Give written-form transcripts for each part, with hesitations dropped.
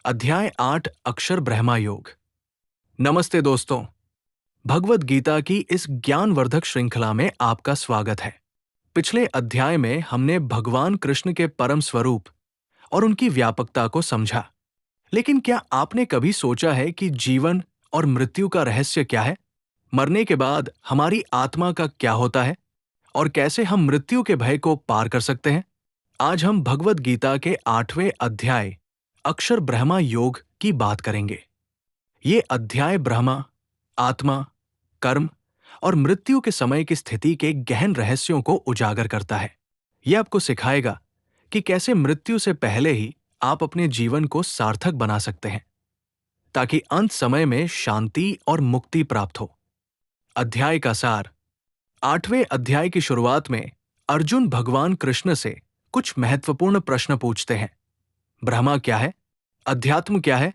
अध्याय 8 अक्षर ब्रह्मा योग। नमस्ते दोस्तों, भगवद गीता की इस ज्ञानवर्धक श्रृंखला में आपका स्वागत है। पिछले अध्याय में हमने भगवान कृष्ण के परम स्वरूप और उनकी व्यापकता को समझा। लेकिन क्या आपने कभी सोचा है कि जीवन और मृत्यु का रहस्य क्या है? मरने के बाद हमारी आत्मा का क्या होता है और कैसे हम मृत्यु के भय को पार कर सकते हैं? आज हम भगवद गीता के 8वें अध्याय अक्षर ब्रह्मा योग की बात करेंगे। ये अध्याय ब्रह्मा, आत्मा, कर्म और मृत्यु के समय की स्थिति के गहन रहस्यों को उजागर करता है। यह आपको सिखाएगा कि कैसे मृत्यु से पहले ही आप अपने जीवन को सार्थक बना सकते हैं, ताकि अंत समय में शांति और मुक्ति प्राप्त हो। अध्याय का सार। 8वें अध्याय की शुरुआत में अर्जुन भगवान कृष्ण से कुछ महत्वपूर्ण प्रश्न पूछते हैं। ब्रह्मा क्या है? अध्यात्म क्या है?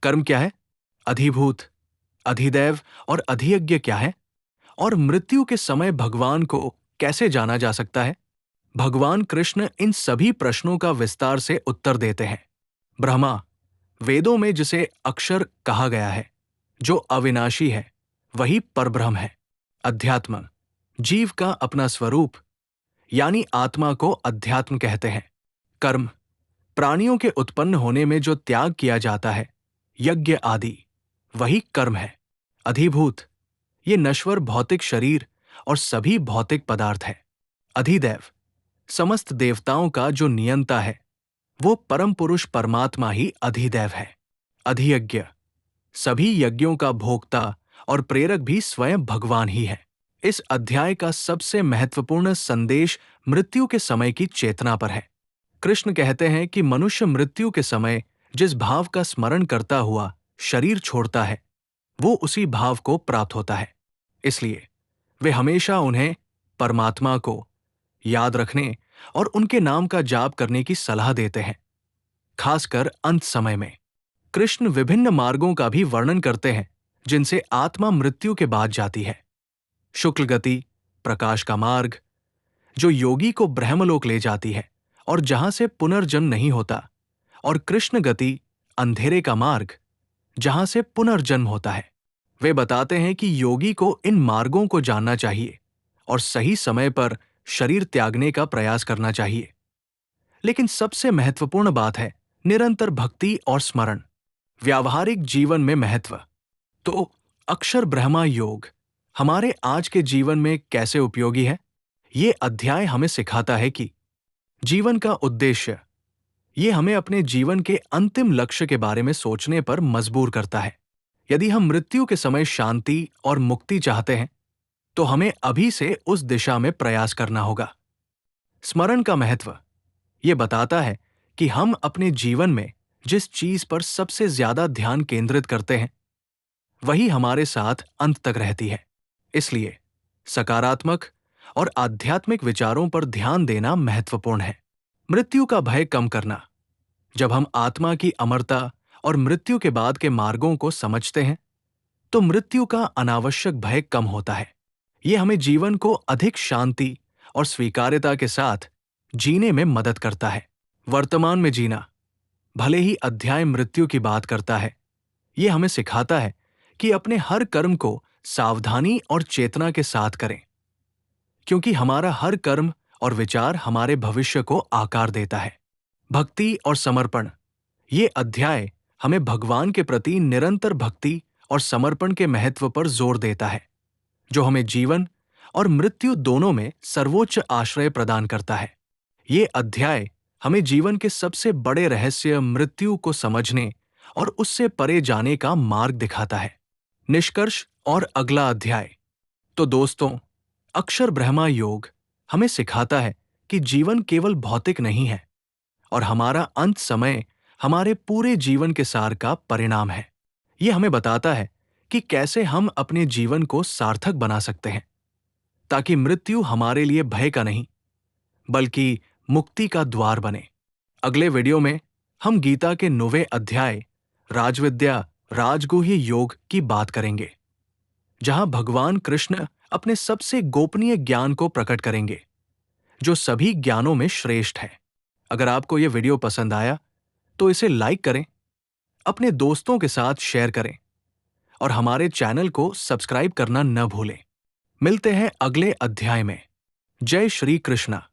कर्म क्या है? अधिभूत, अधिदैव और अधियज्ञ क्या है? और मृत्यु के समय भगवान को कैसे जाना जा सकता है? भगवान कृष्ण इन सभी प्रश्नों का विस्तार से उत्तर देते हैं। ब्रह्मा, वेदों में जिसे अक्षर कहा गया है, जो अविनाशी है, वही परब्रह्म है। अध्यात्म, जीव का अपना स्वरूप, यानी आत्मा को अध्यात्म कहते हैं। कर्म, प्राणियों के उत्पन्न होने में जो त्याग किया जाता है, यज्ञ आदि, वही कर्म है। अधिभूत, ये नश्वर भौतिक शरीर और सभी भौतिक पदार्थ है। अधिदैव, समस्त देवताओं का जो नियंता है, वो परम पुरुष परमात्मा ही अधिदैव है। अधियज्ञ, सभी यज्ञों का भोक्ता और प्रेरक भी स्वयं भगवान ही है। इस अध्याय का सबसे महत्वपूर्ण संदेश मृत्यु के समय की चेतना पर है। कृष्ण कहते हैं कि मनुष्य मृत्यु के समय जिस भाव का स्मरण करता हुआ शरीर छोड़ता है, वो उसी भाव को प्राप्त होता है। इसलिए वे हमेशा उन्हें परमात्मा को याद रखने और उनके नाम का जाप करने की सलाह देते हैं, खासकर अंत समय में। कृष्ण विभिन्न मार्गों का भी वर्णन करते हैं जिनसे आत्मा मृत्यु के बाद जाती है। शुक्ल गति, प्रकाश का मार्ग, जो योगी को ब्रह्मलोक ले जाती है और जहां से पुनर्जन्म नहीं होता, और कृष्ण गति, अंधेरे का मार्ग, जहां से पुनर्जन्म होता है। वे बताते हैं कि योगी को इन मार्गों को जानना चाहिए और सही समय पर शरीर त्यागने का प्रयास करना चाहिए। लेकिन सबसे महत्वपूर्ण बात है निरंतर भक्ति और स्मरण, व्यावहारिक जीवन में महत्व। तो अक्षर ब्रह्मा योग हमारे आज के जीवन में कैसे उपयोगी है? ये अध्याय हमें सिखाता है कि जीवन का उद्देश्य, ये हमें अपने जीवन के अंतिम लक्ष्य के बारे में सोचने पर मजबूर करता है। यदि हम मृत्यु के समय शांति और मुक्ति चाहते हैं, तो हमें अभी से उस दिशा में प्रयास करना होगा। स्मरण का महत्व, ये बताता है कि हम अपने जीवन में जिस चीज पर सबसे ज्यादा ध्यान केंद्रित करते हैं, वही हमारे साथ अंत तक रहती है। इसलिए सकारात्मक और आध्यात्मिक विचारों पर ध्यान देना महत्वपूर्ण है। मृत्यु का भय कम करना, जब हम आत्मा की अमरता और मृत्यु के बाद के मार्गों को समझते हैं, तो मृत्यु का अनावश्यक भय कम होता है। ये हमें जीवन को अधिक शांति और स्वीकार्यता के साथ जीने में मदद करता है। वर्तमान में जीना, भले ही अध्याय मृत्यु की बात करता है, ये हमें सिखाता है कि अपने हर कर्म को सावधानी और चेतना के साथ करें, क्योंकि हमारा हर कर्म और विचार हमारे भविष्य को आकार देता है। भक्ति और समर्पण, ये अध्याय हमें भगवान के प्रति निरंतर भक्ति और समर्पण के महत्व पर जोर देता है, जो हमें जीवन और मृत्यु दोनों में सर्वोच्च आश्रय प्रदान करता है। ये अध्याय हमें जीवन के सबसे बड़े रहस्य मृत्यु को समझने और उससे परे जाने का मार्ग दिखाता है। निष्कर्ष और अगला अध्याय। तो दोस्तों, अक्षर ब्रह्मा योग हमें सिखाता है कि जीवन केवल भौतिक नहीं है और हमारा अंत समय हमारे पूरे जीवन के सार का परिणाम है। यह हमें बताता है कि कैसे हम अपने जीवन को सार्थक बना सकते हैं, ताकि मृत्यु हमारे लिए भय का नहीं, बल्कि मुक्ति का द्वार बने। अगले वीडियो में हम गीता के 9वें अध्याय राजविद्या राजगुह्य योग की बात करेंगे, जहां भगवान कृष्ण अपने सबसे गोपनीय ज्ञान को प्रकट करेंगे, जो सभी ज्ञानों में श्रेष्ठ है। अगर आपको यह वीडियो पसंद आया, तो इसे लाइक करें, अपने दोस्तों के साथ शेयर करें और हमारे चैनल को सब्सक्राइब करना न भूलें। मिलते हैं अगले अध्याय में। जय श्री कृष्णा।